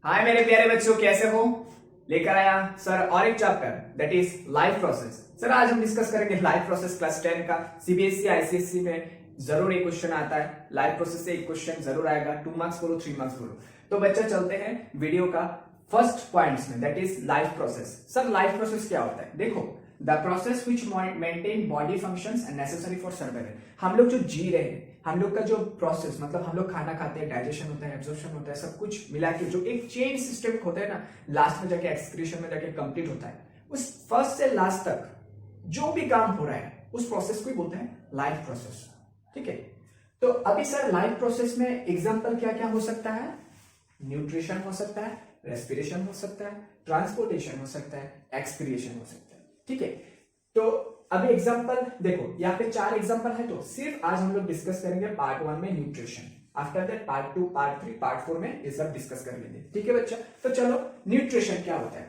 हाय मेरे प्यारे बच्चों, कैसे हो? लेकर आया सर और एक chapter that is life process. Sir आज हम डिस्कस करेंगे लाइफ प्रोसेस क्लास 10 का। सीबीएसई आईसीएसई में जरूर एक क्वेश्चन आता है, लाइफ प्रोसेस से एक क्वेश्चन जरूर आएगा। 2 मार्क्स बोलो, 3 मार्क्स बोलो। तो बच्चा चलते हैं वीडियो का फर्स्ट पॉइंट्स में, that is life process. Sir life process क्या होता है? देखो, the process which maintain body functions and necessary for survival. हम लोग जो जी रहे हैं, हम लोग का जो प्रोसेस, मतलब हम लोग खाना खाते हैं, डाइजेशन होता है, एब्जॉर्प्शन होता है, सब कुछ मिला के जो एक चेन सिस्टम होता है ना, लास्ट में जाके एक्सक्रीशन में जाके कंप्लीट होता है। उस फर्स्ट से लास्ट तक जो भी काम हो रहा है उस प्रोसेस को ही बोलते हैं लाइफ प्रोसेस। ठीक है, तो अभी सर लाइफ प्रोसेस में एग्जांपल क्या क्या हो सकता है? न्यूट्रिशन हो सकता है, रेस्पिरेशन हो सकता है, ट्रांसपोर्टेशन हो सकता है, एक्सक्रिएशन हो सकता है। ठीक है, तो अभी एग्जांपल देखो, यहाँ पे 4 एग्जांपल है। तो सिर्फ आज हम लोग डिस्कस करेंगे पार्ट 1 में nutrition, after that part 2, part 3, part 4 में ये सब डिस्कस कर लेंगे। ठीक है बच्चा, तो चलो न्यूट्रिशन क्या होता है?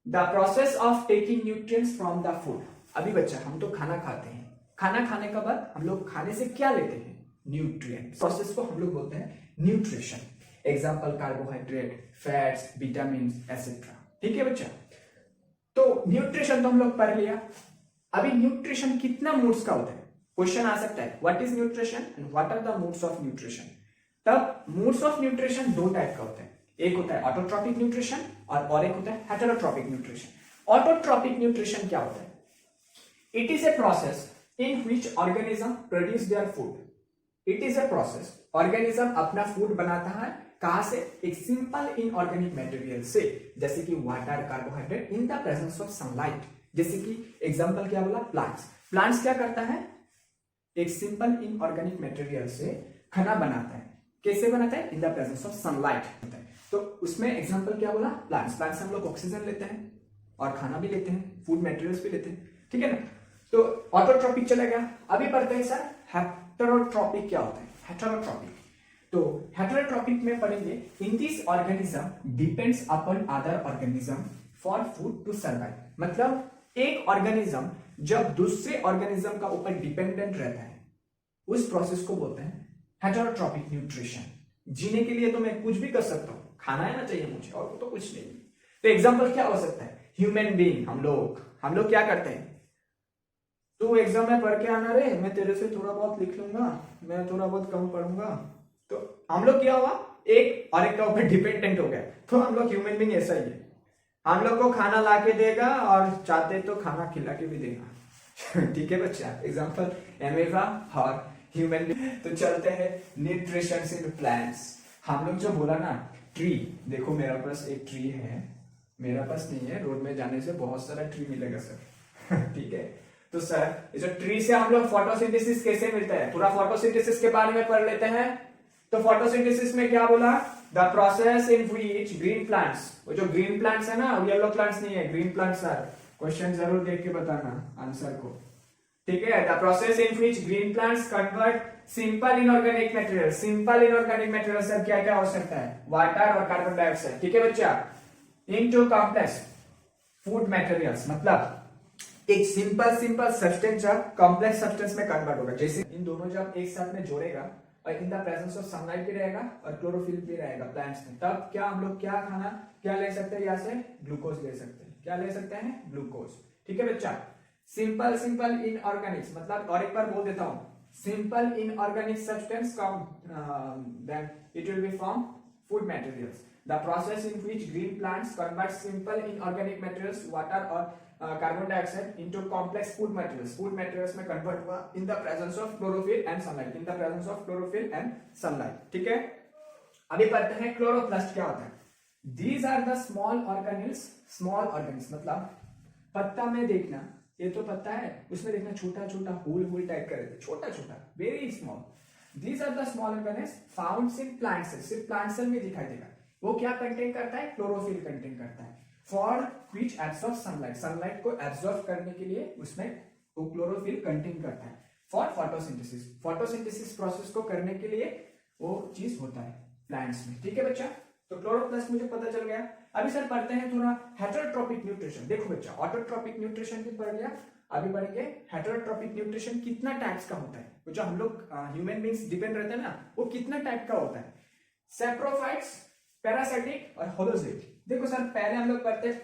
The process of taking nutrients from the food. अभी बच्चा हम तो खाना खाते हैं, खाना खाने के बाद हम लोग खाने से क्या लेते हैं? न्यूट्रिएंट्स। प्रोसेस को हम लोग बोलते हैं nutrition. Example carbohydrate, fats, vitamin etcetera. ठीक है बच्चा, तो न्यूट्रिशन तो हम लोग पढ़ लिया। अभी न्यूट्रिशन कितना मूड्स का होता है? क्वेश्चन आ सकता है, what is nutrition and what are the modes of nutrition. तब मूड्स ऑफ न्यूट्रिशन 2 टाइप का होता है। एक होता है ऑटोट्रॉपिक न्यूट्रिशन और एक होता है हेटेरोट्रॉपिक न्यूट्रिशन। ऑटोट्रॉपिक न्यूट्रिशन क्या होता है? It is a process in which organism produce their food. It is a process, organism अपना फूड बनाता है। कहां से? एक सिंपल इनऑर्गेनिक मटेरियल से, जैसे कि water, carbohydrate, in the presence of sunlight. जैसे कि एग्जांपल क्या बोला? प्लांट्स। प्लांट्स क्या करता है? एक सिंपल इनऑर्गेनिक मटेरियल से खाना बनाता है। कैसे बनाता है? In the presence of sunlight. तो उसमें एग्जांपल क्या बोला? प्लांट्स। प्लांट्स से हम लोग ऑक्सीजन लेते हैं और खाना भी लेते हैं, फूड मटेरियल्स भी लेते हैं। ठीक है ना, तो ऑटोट्रॉपिक चला गया। अभी पढ़ते हैं सर हेटेरोट्रॉपिक क्या होता है? हेटेरोट्रॉपिक, तो हेटेरोट्रॉपिक में पढ़ेंगे, in this organism depends upon other organism for food to survive. मतलब एक ऑर्गेनिज्म जब दूसरे ऑर्गेनिज्म का ऊपर डिपेंडेंट रहता है, उस प्रोसेस को बोलते हैं हेटेरोट्रॉपिक न्यूट्रिशन। जीने के लिए तो मैं कुछ भी कर सकता हूं, खाना है ना चाहिए मुझे, और तो कुछ नहीं। तो एग्जांपल क्या हो सकता है? ह्यूमन बीइंग, हम लोग क्या करते हैं? तू एग्जाम में पढ़ के आना रे, मैं तेरे से थोड़ा बहुत लिख लूंगा, मैं थोड़ा बहुत कम पढ़ूंगा। तो हम लोग क्या हुआ? एक और एक का ऊपर डिपेंडेंट हो गया। तो हम लोग ह्यूमन बीइंग ऐसा ही है, हम लोग को खाना ला के देगा और चाहते तो खाना खिला के भी देगा। ठीक है बच्चा, एग्जांपल एमेबा और ह्यूमन। तो चलते हैं न्यूट्रिशन इन प्लांट्स। हम लोग जो बोला ना, ट्री। देखो मेरा पास एक ट्री है, मेरा पास नहीं है, रोड में जाने से बहुत सारा ट्री मिलेगा सर। ठीक है, तो सर ये जो ट्री से हम लोग फोटोसिंथेसिस कैसे मिलता है, पूरा फोटोसिंथेसिस के बारे में पढ़ लेते हैं। तो फोटोसिंथेसिस में क्या बोला? The process in which green plants, वो जो ग्रीन प्लांट्स है ना, येलो प्लांट्स नहीं है, ग्रीन प्लांट्स है। क्वेश्चन जरूर देख के बताना आंसर को। ठीक है, the process in which green plants convert simple inorganic material. Simple inorganic material से क्या क्या हो सकता है? वाटर और कार्बन डाइऑक्साइड। ठीक है बच्चा, इनटू कॉम्प्लेक्स फूड मटेरियल्स। मतलब एक सिंपल सब्सटेंस जब कॉम्प्लेक्स सब्सटेंस में कन्वर्ट होगा, जैसे इन दोनों जब एक साथ में जोड़ेगा और in the presence of sunlight भी रहेगा और क्लोरोफिल भी रहेगा प्लांट्स में, तब क्या हम लोग क्या ले सकते हैं? यहाँ से ग्लूकोज ले सकते हैं। क्या ले सकते हैं? ग्लूकोज। ठीक है बच्चा, सिंपल इनऑर्गेनिक, मतलब और एक बार बोल देता हूं, simple inorganic substance then it will be from food materials. The process in which green plants convert simple inorganic materials, water or carbon dioxide into complex food materials. Food materials में convert हुआ in the presence of chlorophyll and sunlight. In the presence of chlorophyll and sunlight. ठीक है, अभी पढ़ते हैं chloroplast क्या होता है। These are the small organelles. Small organelles मतलब पत्ता में देखना, ये तो पत्ता है, उसमें देखना छोटा छोटा होल टाइप का रहता है, छोटा छोटा, very small. These are the small organelles found in plant cells. सिर्फ प्लांट सेल में दिखाई देगा। वो क्या कंटेन करता है? क्लोरोफिल कंटेन करता है। For which absorb sunlight, sunlight को एब्सॉर्ब करने के लिए उसमें वो क्लोरोफिल कंटेन करता है। फॉर फोटोसिंथेसिस, फोटोसिंथेसिस प्रोसेस को करने के लिए वो चीज होता है प्लांट्स में। ठीक है बच्चा, तो क्लोरोप्लास्ट मुझे पता चल गया। अभी सर पढ़ते हैं थोड़ा हेटेरोट्रॉपिक न्यूट्रिशन। देखो बच्चा, ऑटोट्रॉपिक न्यूट्रिशन भी पढ़ लिया, अभी बढ़ेंगे हेटेरोट्रॉपिक न्यूट्रिशन कितना टाइप्स का होता है। वो जो हम लोग ह्यूमन बीइंग्स डिपेंड रहते हैं ना, वो कितना टाइप का होता है। सैप्रोफाइट्स, पैरासाइटिक और होलोजोइक। देखो सर पहले हम लोग पढ़ते हैं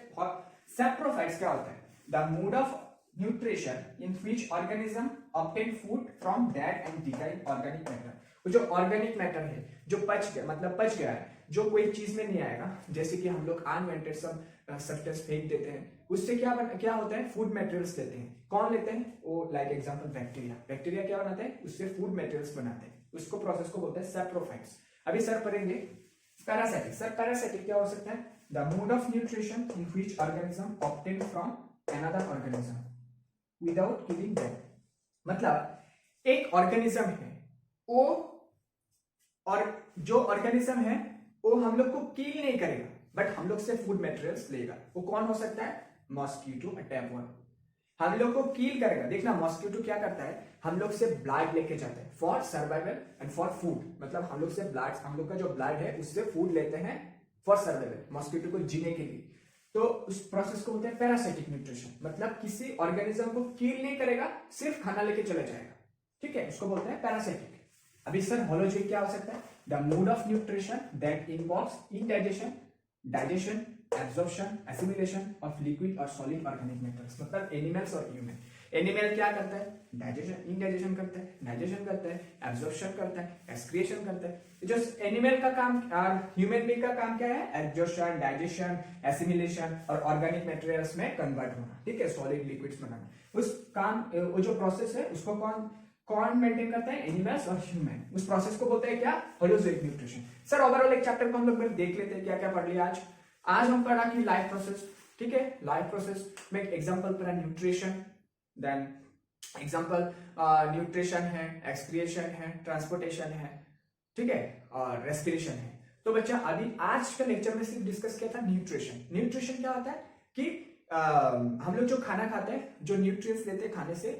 सैप्रोफाइट्स क्या होता है, the mode of nutrition in which organism obtain food from dead and decaying organic matter. वो जो ऑर्गेनिक मैटर है जो पच गया, मतलब पच गया है, जो कोई चीज में नहीं आएगा, जैसे कि हम लोग अनवांटेड सब सब्सटेंस फेंक देते हैं, उससे क्या होता है, फूड मटेरियल्स लेते हैं। कौन लेते हैं, वो लाइक एग्जांपल बैक्टीरिया। बैक्टीरिया क्या बनाते हैं, उससे फूड मटेरियल्स बनाते हैं, उसको प्रोसेस को बोलते हैं सैप्रोफाइट्स। अभी सर पढ़ेंगे पैरासाइटिक। सर पैरासाइटिक क्या हो सकता है, the mode of nutrition in which organism obtain from another organism without killing them. मतलब एक ऑर्गेनिज्म है वो, और जो ऑर्गेनिज्म है वो हम लोग को किल नहीं करेगा बट हम लोग से फूड मटेरियल्स लेगा। वो कौन हो सकता है, मॉस्किटो, टैपवर्म। हम लोग को किल करेगा। देखना मॉस्किटो क्या करता है, हम लोग से ब्लड लेके जाता है for survival and for food. मतलब हम लोग से ब्लड, हम लोग का जो ब्लड है उससे फूड लेते हैं फॉर सर्वाइवल, मॉस्किटो को जीने के लिए। तो उस प्रोसेस को बोलते हैं पैरासाइटिक न्यूट्रिशन। मतलब किसी ऑर्गेनिज्म को किल नहीं करेगा, सिर्फ खाना लेके चले जाएगा, ठीक है, उसको बोलते हैं पैरासाइटिक। अभी सर होलोजोइक क्या हो सकता है, the mode of nutrition that involves indigestion, digestion, absorption, assimilation of liquid और सॉलिड ऑर्गेनिक मैटर्स। मतलब एनिमल्स और ह्यूमन। एनिमल क्या करता है, डाइजेशन, इंडाइजेशन करता है, डाइजेशन करता है, एब्जॉर्प्शन करता है, एक्सक्रिएशन करता है। जो एनिमल का काम और ह्यूमन बीइंग का काम क्या है, एब्जॉर्प्शन, डाइजेशन, एसिमिलेशन और ऑर्गेनिक मटेरियल्स में कन्वर्ट होना, ठीक है, सॉलिड लिक्विड्स बनाना। उस काम, वो जो प्रोसेस है उसको कौन मेंटेन करता है, एनिमल्स और ह्यूमन। उस प्रोसेस को बोलते हैं क्या, होलोजोइक न्यूट्रिशन। सर ओवरऑल एक चैप्टर को हम लोग देख लेते हैं क्या क्या पढ़ लिया आज हम पढ़ा कि लाइफ प्रोसेस, ठीक है, लाइफ प्रोसेस में एग्जांपल पढ़ा न्यूट्रिशन, देन एग्जांपल न्यूट्रिशन है, एक्सक्रिएशन है, ट्रांसपोर्टेशन है, ठीक है, और रेस्पिरेशन है। तो बच्चा अभी आज का लेक्चर में सिर्फ डिस्कस किया था न्यूट्रिशन। न्यूट्रिशन क्या होता है कि हम लोग जो खाना खाते हैं, जो न्यूट्रिएंट्स लेते हैं खाने से,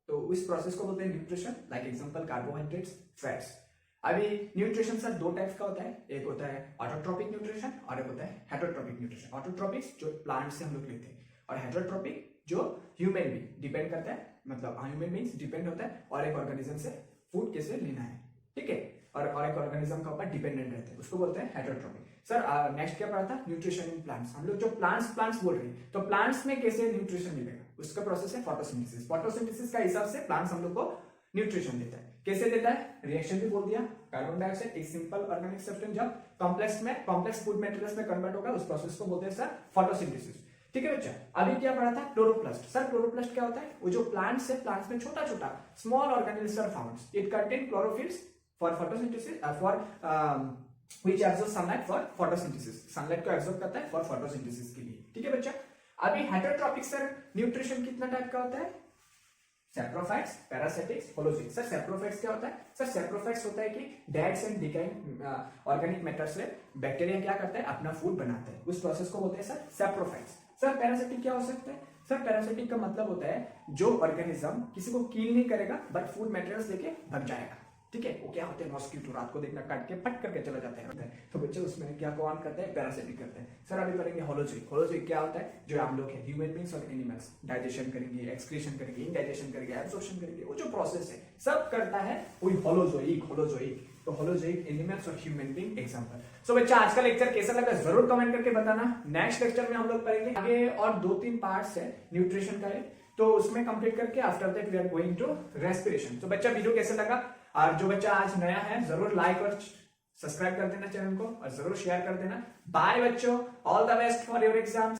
तो इस प्रोसेस को बोलते हैं nutrition. Like example carbohydrates, fats. अभी न्यूट्रिशन सर दो टाइप्स का होता है, एक होता है ऑटोट्रोपिक न्यूट्रिशन और एक होता है हेटरोट्रोपिक न्यूट्रिशन। ऑटोट्रोपिक जो प्लांट से हम लोग लेते हैं, और हेटरोट्रोपिक जो ह्यूमन भी डिपेंड करता है, मतलब ह्यूमन बीइंग्स डिपेंड होता है और एक ऑर्गेनिज्म से फूड कैसे लेना है, ठीक है, और एक ऑर्गेनिज्म के ऊपर डिपेंडेंट रहते हैं, उसको बोलते हैं हेटरोट्रोपिक। सर नेक्स्ट क्या पढ़ा था, न्यूट्रिशन इन प्लांट्स। हम लोग जो प्लांट्स बोल रहे हैं, तो प्लांट्स में कैसे न्यूट्रिशन मिलेगा, उसका प्रोसेस है फोटोसिंथेसिस। फोटोसिंथेसिस का हिसाब से प्लांट्स हम लोग को न्यूट्रिशन देता है। कैसे देता है, रिएक्शन भी बोल दिया, कार्बन डाइऑक्साइड एक सिंपल ऑर्गेनिक सब्सटेंस जब कॉम्प्लेक्स फूड मटेरियल्स में कन्वर्ट होगा, उस प्रोसेस को बोलते हैं सर फोटोसिंथेसिस, ठीक है बच्चा। अभी क्या पढ़ा था, क्लोरोप्लास्ट। सर क्लोरोप्लास्ट क्या होता है, वो जो प्लांट्स है, प्लांट्स में छोटा छोटा small organelles are found, it contain chlorophylls for photosynthesis, for which absorbs sunlight for photosynthesis, sunlight को एब्जॉर्ब करता है फॉर फोटोसिंथेसिस के लिए, ठीक है बच्चा। अभी हेटरोट्रोपिक सर न्यूट्रिशन कितना टाइप का होता है, सैप्रोफाइट्स, पैरासाइटिक्स, होलोजोइक। सर सैप्रोफाइट्स क्या होता है, सर सैप्रोफाइट्स होता है कि dead and decaying organic matter से बैक्टीरिया क्या करता है, अपना फूड बनाता है, उस प्रोसेस को बोलते हैं सर सैप्रोफाइट्स। सर पैरासाइटिक क्या हो सकता है, सर पैरासाइटिक का मतलब होता है जो ऑर्गेनिज्म किसी को किल नहीं करेगा बट फूड मटेरियल्स लेके भाग जाएगा, ठीक है। वो क्या होते हैं, मॉस्किटो, रात को देखना काट के पट करके चला जाते हैं, तो बच्चे उसमें क्या कौन करते हैं, पैरासाइटिक करते हैं। सर अभी पढ़ेंगे होलोजोइक। होलोजोइक क्या होता है, जो हम लोग हैं ह्यूमन बीइंग्स और एनिमल्स डाइजेशन करेंगे, एक्सक्रीशन करेंगे, इंडाइजेशन करेंगे, एब्जॉर्प्शन करेंगे, वो जो प्रोसेस है सब करता है वही होलोजोइक। तो होलोजोइक एनिमल्स और ह्यूमन बीइंग एग्जांपल। सो बच्चा आज का लेक्चर कैसा लगा जरूर कमेंट करके बताना। नेक्स्ट लेक्चर में हम लोग पढ़ेंगे आगे और 2-3 पार्ट्स है न्यूट्रिशन का, तो उसमें कंप्लीट करके after that we are going to respiration. तो बच्चा वीडियो कैसा लगा, और जो बच्चा आज नया है जरूर लाइक और सब्सक्राइब कर देना चैनल को, और जरूर शेयर कर देना। बाय बच्चों, all the best for your exams.